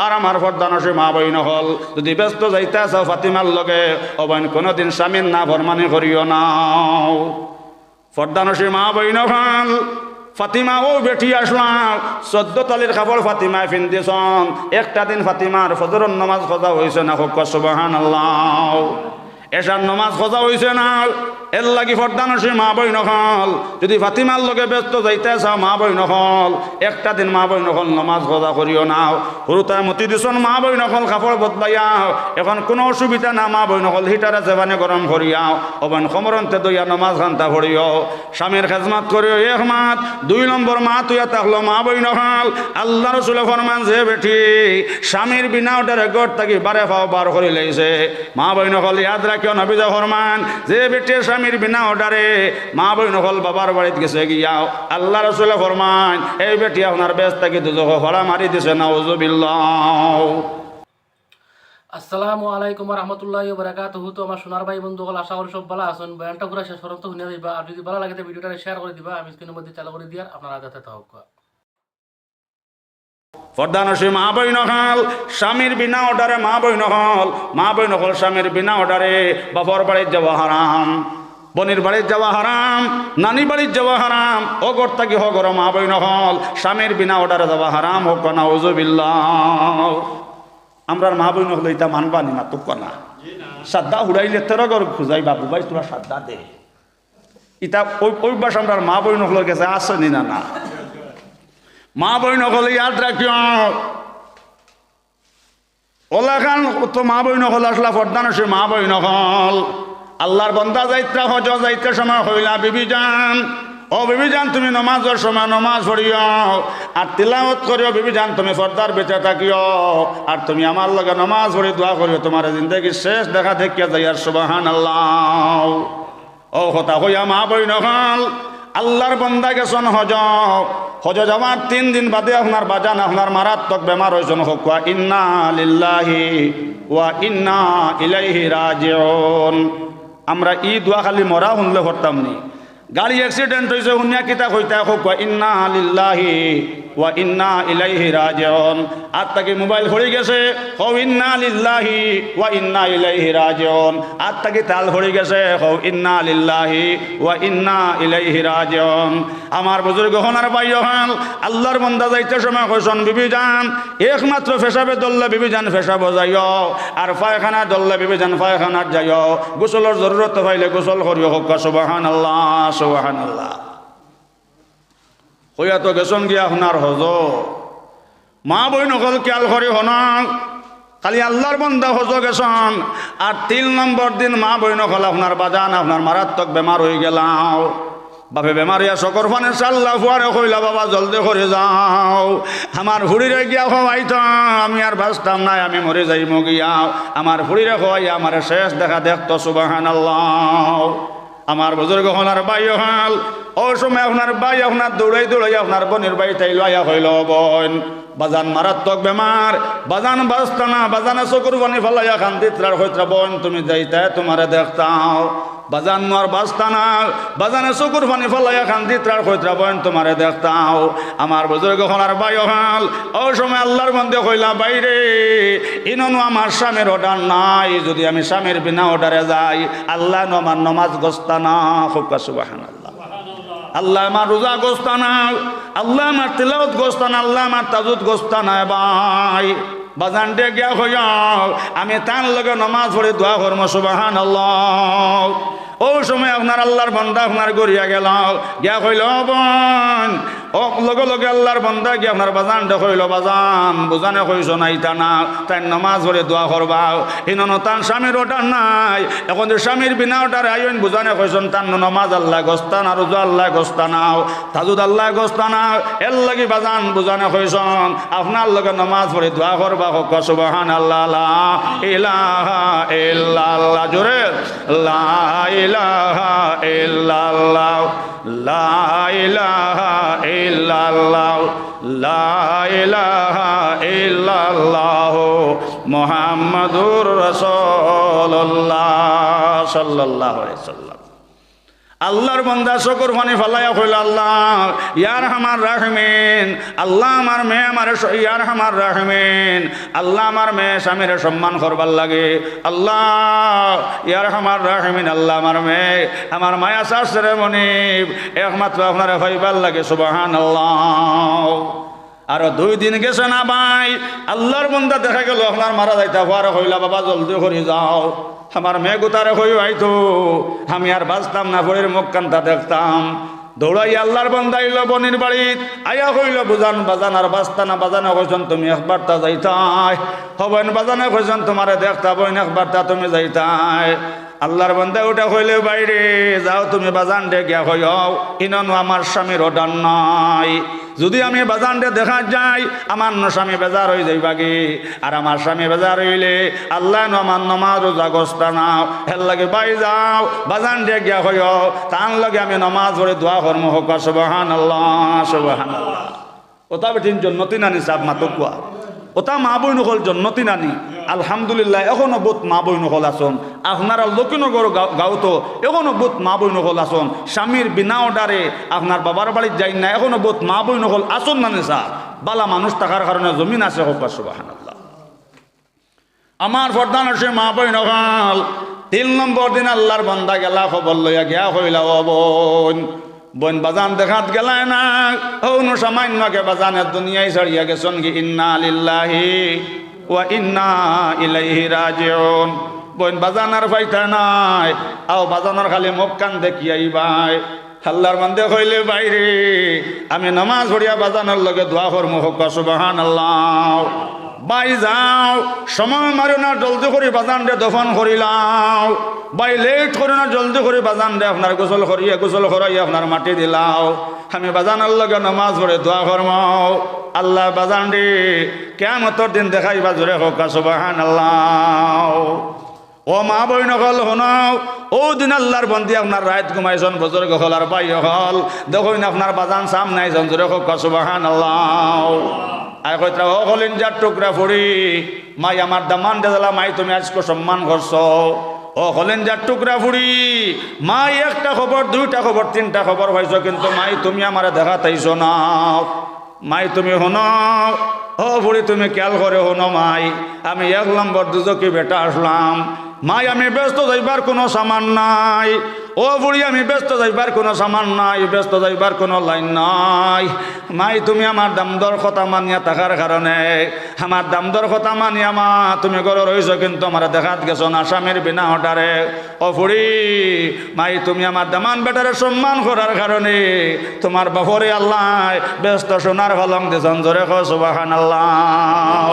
আর আমার পর্দানসী মা বইন হল যদি ব্যস্ত যাইতে চাও ফাতিমার লগে অবৈন কোনোদিন স্বামীর না ফরমানি করিও না। পর্দানসী মা বইন হল ফাতিমা ও বেটি আসলাম 14 তালির কাপড় ফাতিমায় ফিন্দিছন। একটা দিন ফাতিমার ফজরের নামাজ খোঁজা হয়েছে না, হোক সুবহানাল্লাহ। এশার নামাজ খোঁজা হয়েছে না, এর লাগি ফর্দানসী মা বই নকল যদি ফাতিমার লগে ব্যস্ত যাইতে চাও মা বই নকল একটা দিন মা বই নকল নামাজ খোঁজা করিও না। হুরুতায় মতি দিছন মা বই নকল কাপড় বদলাইয়াও, এখন কোনো অসুবিধা না মা বই নকল হিটারে জেবানে গরম করিয়াও অবন সমরন্তে দইয়া নামাজ ঘন্টা পড়িও। স্বামীর খেজমাত করিও এক মাত। 2 নম্বর মা তুইয়া থাকলো মা বই নকল আল্লাহ রসুল ফরমান যে বেটি স্বামীর বিনা ওটারে গড় থাকি বারে পাও বার করে লাইছে মা বই নকল ইয়াদ রাখিও নবীজা ফরমান যে বেটির স্বামীর বিনা অর্ডারে মা বই নকল বাবার বাড়িতে গেছে গিয়াও আল্লাহ রসুলে ফরমান এই বেটি আপনার বেশ থাকি দুজক ভাড়া মারি দিছে নাউজুবিল্লাহ। আসসালামু আলাইকুম রহমতুল্লাহি ওয়া বারাকাতুহু। তো আমার সোনার ভাই বন্ধুগুলো আশা করি সব ভালো আছেন। বয়ানটা পুরো শেষ পর্যন্ত শুনে দিবা, আর যদি ভালো লাগে ভিডিওটা শেয়ার করে দিবা, আমি স্ক্রিনের মধ্যে চালু করে দিয়ার আপনারা হাতে থাকুক। ফর্দানসী মা বই নকল স্বামীর বিনা অর্ডারে মা বই নকল স্বামীর বিনা অর্ডারে বাবার বাড়ির যাওয়া হারাম, বনির বাড়ির যাওয়া হারাম, নানি বাড়ির যাওয়া হারাম। ও গর্তা কি হগর মা বই নকল স্বামীর বিনা অর্ডারে যাওয়া হারাম হোক না উজুবিল্লাহ। আমরার মা বই নকল এটা মানবানি না তো কনা সাদ্দা উড়াইলে তেরো গর খুঁজাই বাবু ভাই তোরা সাদ্দা দে ইটা ওই বাস আমরার মা বই নকলের কাছে আসেনি না না মা বই নকল ইয়াদ রাখিও ওলা খান তো মা বই নকল আসলা ফর্দানসী মা বই নকল আল্লাহর বন্দা যাইত্রা হজ যাইতে সময় হইলা বিবি যান ও বিবি যান তুমি নমাজের সময় নমাজ পড়িও আর তিলাওয়াত করিও বিবি যান তুমি পর্দার বেঁচে থাকিও আর তুমি আমার লগে নমাজ পড়ি দোয়া করিও তোমার জিন্দগি শেষ দেখা দেখিয়া যাই আর সুবহানাল্লাহ। ও কথা হইয়া মা বই নকল আল্লাহর বন্দা গেছন হজ যাওয়ার 3 দিন বাদে আপনার বাজান আপনার মারাত্মক বেমার হয়েছেন হোক ইন্না লিল্লাহি ওয়া ইন্না ইলাইহি রাজিউন। আমরা ই দোয়া খালি মরা শুনলে হরতাম নি, গাড়ি অ্যাক্সিডেন্ট হয়েছে শুনিয়া কিতা কইতা হোক ইন্না লিল্লাহি ওয়া ইন্না ইলাইহি রাজিউন। আর তাকে মোবাইল হয়ে গেছে হো ইন্না লিল্লাহি ওয়া ইন্না ইলাইহি রাজিউন। আর তাকে তাল হয়ে গেছে হো ইন্না লিল্লাহি ওয়া ইন্না ইলাইহি রাজিউন। আমার বুজুর্গ হনার ভাই হল আল্লাহর বান্দা যাইতে সময় কইছন বিবি যান একমাত্র ফেসাবে দল্লা বিবি যান ফেসাব যাইও আর পায়খানা দল্লা বিবি যান পায়খানার যাইও গোসলের জরুরত পাইলে গোসল করিও হোক সুবহানাল্লাহ সুবহানাল্লাহ। হইয়া তো গেছন গিয়া আপনার হজ মা বই নকল খেয়াল করি হনক খালি আল্লাহর বন্দা হজ গেছন আর 3 নম্বর দিন মা বই নকল আপনার বাজান আপনার মারাত্মক বেমার হয়ে গেলাও বাপে বেমারিয়া শকর ফানে চাল্লা ফুয়ারে কইলা বাবা জলদি করে যাও আমার হুড়িরে গিয়া খাওয়াইত আমি আর বাঁচতাম নাই আমি মরে যাই মগিয়াও আমার হুড়িরে খাওয়াই আমার শেষ দেখা দেখতো সুবহানাল্লাহ। আমার বুজুর্গ হলার ভাই হল ও সময় আপনার ভাই আপনার দৌড়াই দৌড়াই আপনার বোনের বাড়ি তাই লইয়া হইল বোন বাজান মারাত্মক বেমার বাজান বাঁচতানা বাজানে চকুর পানি ফেলাইয়া খান্দিত্রার হইত্রা বোন তুমি যাইতে তোমারে দেখতাও বাজান নোয়ার বাঁচতানা বাজানে চকুর পানি ফেলাইয়া খান্দিত্রার হইত্রা বোন তোমারে দেখতাও। আমার বুজুর্গ হলার ভাই হল ও সময় আল্লাহর বন্দে কইলা বাইরে ইননু আমার স্বামীর অর্ডার নাই, যদি আমি স্বামীর বিনা অর্ডারে যাই আল্লাহ আমার নমাজ গোস্তানা খুব সুবহানাল্লাহ। আল্লাহ আমার রোজা গোস্তানা আল্লাহ আমার তিলাওয়াত গোস্তানা আল্লাহ আমার তাজুদ গোস্তানা ভাই বাজান ডে গিয়া হইয়া আমি তার লগে নমাজ পড়ে দোয়া করব সুবহানাল্লাহ। ও সময় আপনার আল্লাহর বান্দা আপনার গড়িয়া গেল গিয়া কইল বোন ও লগে লগে আল্লাহর বান্দা গিয়া আপনার বাজান ডে কইল বাজান বুঝানে কইছ নাই তা না তাই নমাজ পড়ে দোয়া করবা ইনন তার স্বামীর ওটার নাই এখন যে স্বামীর বিনা ওটার আইন বুঝানে কইছন তার নমাজ আল্লাহ গোস্তানা রোজা আল্লাহ গোস্তানাও তাজুদ আল্লাহ গোস্তানাও এর লাগি বাজান বুঝানে কইছন আপনার লগে নমাজ পড়ে দোয়া করবা হোক সুবহানাল্লাহ। লা ইলাহা ইল্লাল্লাহ জোরে লা ইলাহা ইল্লাল্লাহ লা ইলাহা ইল্লাল্লাহ লা ইলাহা ইল্লাল্লাহ মুহাম্মাদুর রাসূলুল্লাহ সাল্লাল্লাহু আলাইহি ওয়াসাল্লাম। আল্লাহর বান্দা চকুর পানি ফালাইয়া কইল, আল্লাহ ইয়ার হামার রাহমিন, আল্লাহ আমার মেয়ে আমার ইয়ার হামার রাহমিন, আল্লাহ আমার মেয়ে স্বামীর সম্মান করবার লাগে, আল্লাহ ইয়ার হামার রাহমিন, আল্লাহ আমার মেয়ে আমার মায়া শাস্ত্রে মনিব একমাত্র আপনারা হইবার লাগে। সুবহানাল্লাহ। আরো 2 দিন গেছে না ভাই, আল্লাহর বান্দা দেখা গেল আপনার মারা যাইতা হওয়ার হইলা, বাবা জলদি করে যাও, আমার মেয়ে গোতারে হই আইতো, আমি আর বাঁচতাম না, পরের মুখ কান্তা দেখতাম। দৌড়াই আল্লাহর বান্দা আইল বনির বাড়িত, আয়া হইল বুঝান বাজান আর বাঁচতা না, বাজানো কইছেন তুমি একবার তা যাইতাই, হবেন বাজানো কইছেন তোমারে দেখতা, বইন একবার তা তুমি যাইতাই। আল্লাহর বান্দা ওটা হইলে বাইরে যাও, তুমি বাজান ডে গিয়া হইও, ইনানো আমার স্বামীর অর্ডার নাই, যদি আমি বাজান ডে দেখা যাই আমার স্বামী বেজার হয়ে যাইবাগে, আর আমার স্বামী বেজার হইলে আল্লাহ আমার নমাজ রোজা গোস্তা নাও, হের লাগে বাই যাও বাজান ডে গিয়া হইও, তার লাগে আমি নমাজ পড়ে দোয়া কর্ম হোক। সুবহানাল্লাহ সুবহানাল্লাহ। ওটা বেঠিন জন্নতি নানি সাব মাতকুয়া, ওটা মা বই নকল জন্নতি নানি। আলহামদুলিল্লাহ এখনো বহুত মা বই নকল আসন, আপনারা লক্ষ্মীনগর গাঁওতো এখনো বহুত মা বই নকল আসন, স্বামীর বিনা অর্ডারে আপনার বাবার বাড়ির যাই না, এখনো বহুত মা বই নকল আসন নানি স্যার, বালা মানুষ থাকার কারণে জমিন আছে হোক। সুবহানাল্লাহ। আমার প্রধান আছে মা বই নকল। 3 নম্বর দিন আল্লাহর বান্দা গেলা, খবর লইয়া গিয়া হইলা, ও বোন বোন বাজান দেখাত গেলায় না, হৌনো সামান্যকে বাজানের দুনিয়ায় ছাড়িয়া গেছন কি, ইন্না লিল্লাহি ওয়া ইন্না ইলাইহি রাজিউন। বোন বাজানার পাইতা নাই, আও বাজানোর খালি মুখ কান দেখিয়াই ভাই। আল্লাহর বান্দে কইলে বাইরে আমি নামাজ পড়িয়া বাজানোর লগে দোয়া করমু হোক। সুবহানাল্লাহ। বাই যাও, সময় মারো না, জলদি করে বাজান দে দফন করিলাও, বাই লেট করে না, জলদি করে বাজান দে আপনার গোসল করিয়ে গোসল করাইয়া আপনার মাটি দিলাও, আমি বাজানোর লগে নামাজ পড়ে দোয়া করমাও। আল্লাহ বাজান দে কিয়ামতের দিন দেখাইবা জোরে হোক। সুবহানাল্লাহ। ও মা বই নকল শোনাও, ও দিন আল্লাহর বন্দি আপনার রাত ঘুমাইছন, বজর গহল আর বাই হল, দেখুন আপনার বাজান সাম নাইছন, জোরে হোক। সুবহানাল্লাহ। আয় কইত্রা ও হলেন যার টুকরা ফুড়ি, মাই আমার দামান দেলা, মাই তুমি আজকে সম্মান করছো। ও হলেন যার টুকরা ফুড়ি, মাই একটা খবর 2টা খবর 3টা খবর পাইছো, কিন্তু মাই তুমি আমার দেখা তাইছো না। মাই তুমি শোনো, ও ফুড়ি তুমি খেয়াল করে শোনো, মাই আমি 1 নম্বর দুজকি বেটা আসলাম, মাই আমি ব্যস্ত যাইবার কোনো সামান নাই। ও বুড়ি আমি ব্যস্ত যাইবার কোনো সামান নাই, ব্যস্ত যাইবার কোনো লাইন নাই। মাই তুমি আমার দামদর কথা মানিয়া থাকার কারণে, আমার দামদর কথা মানিয়া মা তুমি ঘরে রইছো, কিন্তু আমার দেখাত গেছো না স্বামীর বিনা অর্ডারে। ও বুড়ি মাই তুমি আমার দামান বেটারে সম্মান করার কারণে তোমার বাপরে আল্লাহ ব্যস্ত সোনার ফলং দিছন। জোরে কও সুবহানাল্লাহ।